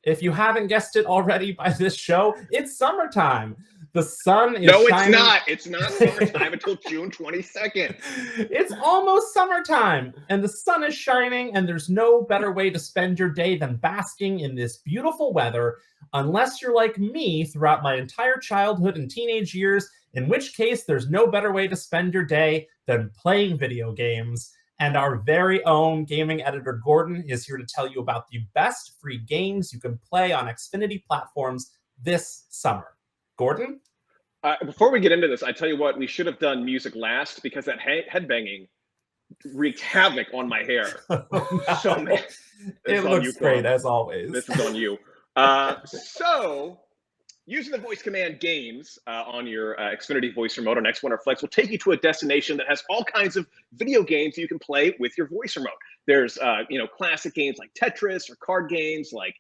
If you haven't guessed it already by this show, it's summertime. The sun is No, shining. it's not. It's not summertime until June 22nd. It's almost summertime, and the sun is shining, and there's no better way to spend your day than basking in this beautiful weather, unless you're like me throughout my entire childhood and teenage years, in which case there's no better way to spend your day than playing video games. And our very own gaming editor Gordon is here to tell you about the best free games you can play on Xfinity platforms this summer. Gordon? Before we get into this, I tell you what, we should have done music last because that headbanging wreaked havoc on my hair. Oh, no. So man, it looks great as always. This is on you. So using the voice command games on your Xfinity voice remote on X1 or Flex will take you to a destination that has all kinds of video games you can play with your voice remote. There's classic games like Tetris or card games like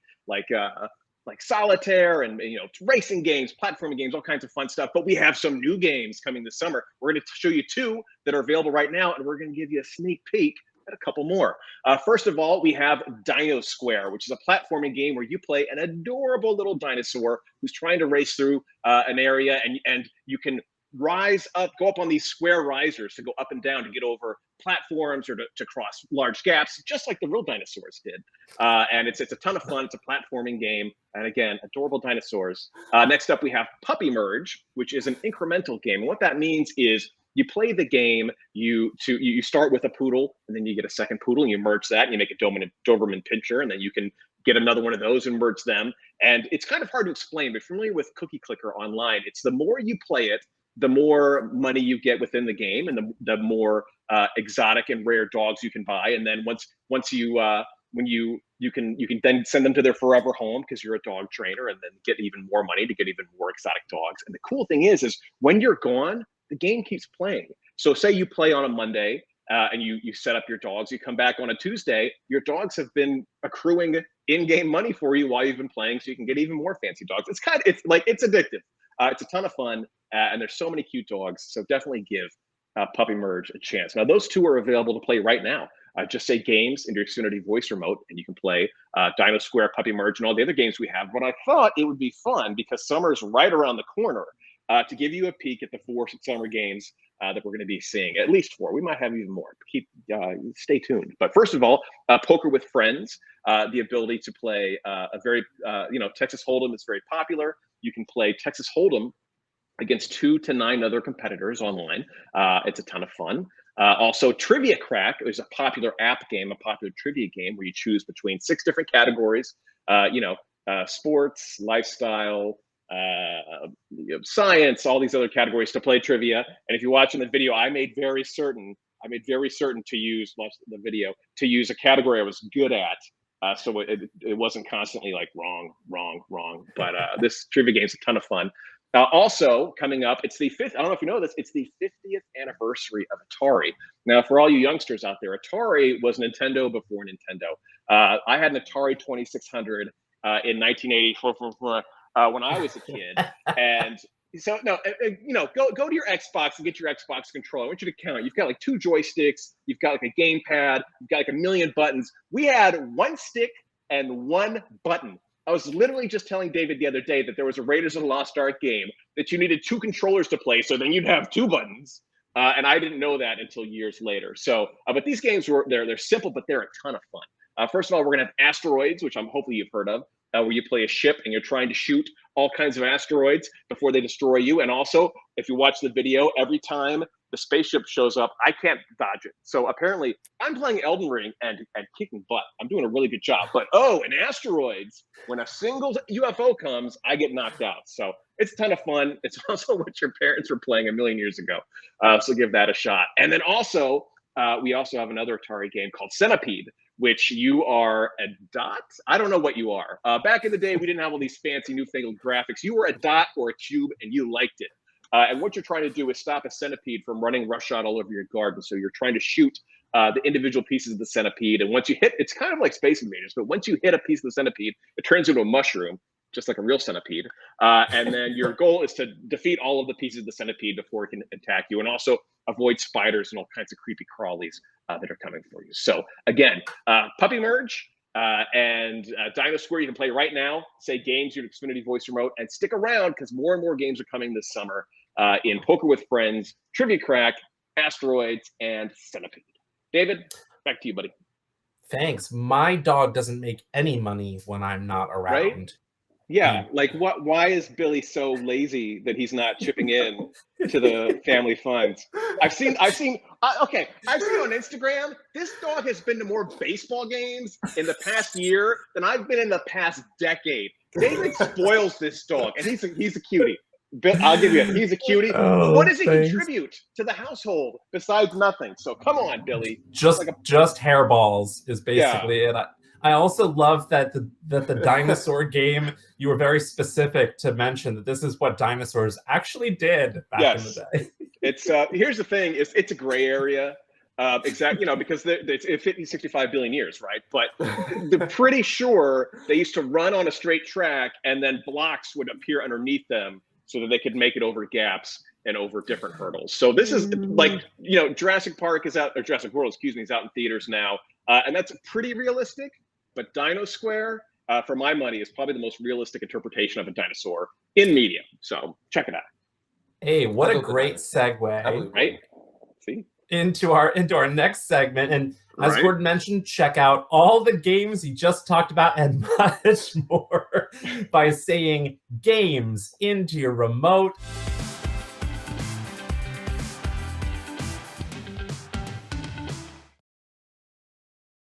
solitaire and racing games, platforming games, all kinds of fun stuff. But we have some new games coming this summer. We're going to show you two that are available right now, and we're going to give you a sneak peek at a couple more. First of all, we have Dino Square, which is a platforming game where you play an adorable little dinosaur who's trying to race through an area, and you can rise up, go up on these square risers to go up and down to get over platforms or to cross large gaps, just like the real dinosaurs did. And it's a ton of fun. It's a platforming game. And again, adorable dinosaurs. Next up, we have Puppy Merge, which is an incremental game. And what that means is you play the game, you start with a poodle, and then you get a second poodle, and you merge that, and you make a Doberman Pinscher, and then you can get another one of those and merge them. And it's kind of hard to explain, but familiar with Cookie Clicker online, it's the more you play it, the more money you get within the game, and the more exotic and rare dogs you can buy. And then once you can then send them to their forever home because you're a dog trainer, and then get even more money to get even more exotic dogs. And the cool thing is when you're gone, the game keeps playing. So say you play on a Monday and you set up your dogs, you come back on a Tuesday, your dogs have been accruing in-game money for you while you've been playing, so you can get even more fancy dogs. It's addictive. It's a ton of fun, and there's so many cute dogs. So definitely give Puppy Merge a chance. Now, those two are available to play right now. Just say games in your Xfinity voice remote, and you can play Dino Square, Puppy Merge, and all the other games we have. But I thought it would be fun, because summer's right around the corner, to give you a peek at the 4 summer games that we're going to be seeing. At least 4. We might have even more. Stay tuned. But first of all, Poker with Friends, the ability to play a very, Texas Hold'em is very popular. You can play Texas Hold'em against 2 to 9 other competitors online. It's a ton of fun. Also, Trivia Crack is a popular app game, a popular trivia game where you choose between 6 different categories, sports, lifestyle, science, all these other categories to play trivia. And if you're watching the video, I made very certain to use a category I was good at. So it wasn't constantly like wrong. But this trivia game is a ton of fun. Also coming up, it's the 5th. I don't know if you know this. It's the 50th anniversary of Atari. Now, for all you youngsters out there, Atari was Nintendo before Nintendo. I had an Atari 2600 in 1984 when I was a kid, and so go to your Xbox and get your Xbox controller. I want you to count. You've got like 2 joysticks. You've got like a gamepad. You've got like a million buttons. We had 1 stick and 1 button. I was literally just telling David the other day that there was a Raiders of the Lost Ark game that you needed 2 controllers to play, so then you'd have 2 buttons. And I didn't know that until years later. So, but these games they're simple, but they're a ton of fun. First of all, we're gonna have Asteroids, which hopefully you've heard of, where you play a ship and you're trying to shoot all kinds of asteroids before they destroy you. And also, if you watch the video, every time the spaceship shows up, I can't dodge it. So apparently, I'm playing Elden Ring and kicking butt. I'm doing a really good job. But in Asteroids, when a single UFO comes, I get knocked out. So it's a ton of fun. It's also what your parents were playing a million years ago. So give that a shot. And then also, we also have another Atari game called Centipede, which you are a dot. I don't know what you are. Back in the day, we didn't have all these fancy newfangled graphics. You were a dot or a cube, and you liked it. And what you're trying to do is stop a centipede from running roughshod all over your garden. So you're trying to shoot the individual pieces of the centipede. And once you hit, it's kind of like Space Invaders, but once you hit a piece of the centipede, it turns into a mushroom, just like a real centipede. And then your goal is to defeat all of the pieces of the centipede before it can attack you, and also avoid spiders and all kinds of creepy crawlies that are coming for you. So again, Puppy Merge, And Dino Square, you can play right now. Say games, your Xfinity voice remote, and stick around because more and more games are coming this summer in Poker with Friends, Trivia Crack, Asteroids, and Centipede. David, back to you, buddy. Thanks. My dog doesn't make any money when I'm not around. Right? Yeah, like what? Why is Billy so lazy that he's not chipping in to the family funds? I've seen on Instagram, this dog has been to more baseball games in the past year than I've been in the past decade. David spoils this dog, and he's a cutie. I'll give you it. He's a cutie. Oh, what does he contribute to the household besides nothing? So come on, Billy. Just hairballs is basically it. I also love that the dinosaur game, you were very specific to mention that this is what dinosaurs actually did back in the day. It's here's the thing, it's a gray area. Exactly, because it's 50, 65 billion years, right? But they're pretty sure they used to run on a straight track and then blocks would appear underneath them so that they could make it over gaps and over different hurdles. So this is like, Jurassic Park is out, or Jurassic World, excuse me, is out in theaters now. And that's pretty realistic. But Dino Square, for my money, is probably the most realistic interpretation of a dinosaur in media. So check it out. Hey, what a great segue, right? See? Into our next segment. And as Gordon mentioned, check out all the games he just talked about and much more by saying games into your remote.